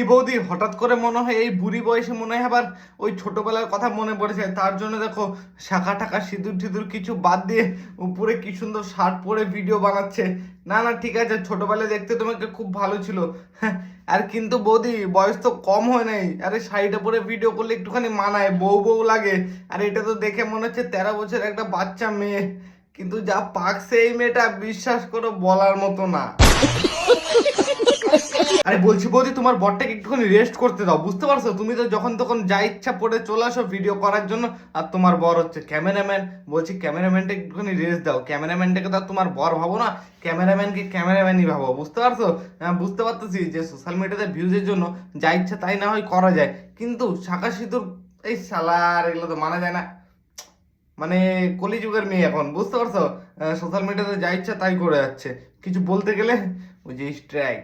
বৌদি, হঠাৎ করে মনে হয় এই বুড়ি বয়সে মনে হয় আবার ওই ছোটবেলার কথা মনে পড়েছে। তার জন্য দেখো শাখা টাকা সিঁদুর টিঁদুর কিছু বাদ দিয়ে উপরে কি সুন্দর শার্ট পরে ভিডিও বানাচ্ছে। না না, ঠিক আছে, ছোটবেলায় দেখতে তোমাকে খুব ভালো ছিল। হ্যাঁ, আর কিন্তু বৌদি বয়স তো কম হয় নাই। আরে শাড়িটা পরে ভিডিও করলে একটুখানি মানায়, বউ বউ লাগে। আর এটা তো দেখে মনে হচ্ছে 13 বছর একটা বাচ্চা মেয়ে। কিন্তু যা পাকছে এই মেয়েটা, বিশ্বাস করো বলার মতো না। আরে বলছি বৌদি, তোমার বরটাকে একটুখানি রেস্ট করতে দাও, বুঝতে পারছো? তুমি তো যখন তখন যা ইচ্ছা পড়ে চলে আসো ভিডিও করার জন্য। আর তোমার বর হচ্ছে ক্যামেরাম্যান। বলছি ক্যামেরাম্যানটা একটুখানি রেস্ট দাও। ক্যামেরাম্যানটাকে তো আর তোমার বর ভাবো না, ক্যামেরাম্যানকে ক্যামেরাম্যানই ভাবো, বুঝতে পারছো? হ্যাঁ, বুঝতে পারতেছি যে সোশ্যাল মিডিয়াতে ভিউজের জন্য যা ইচ্ছা তাই না হয় করা যায়, কিন্তু শাঁখা সিঁদুর, এই শালার এগুলো তো মানা যায় না। মানে কলিযুগের মেয়ে এখন, বুঝতে পারছো? সোশ্যাল মিডিয়াতে যা ইচ্ছা তাই করে যাচ্ছে, কিছু বলতে গেলে ওই যে স্ট্রাইক।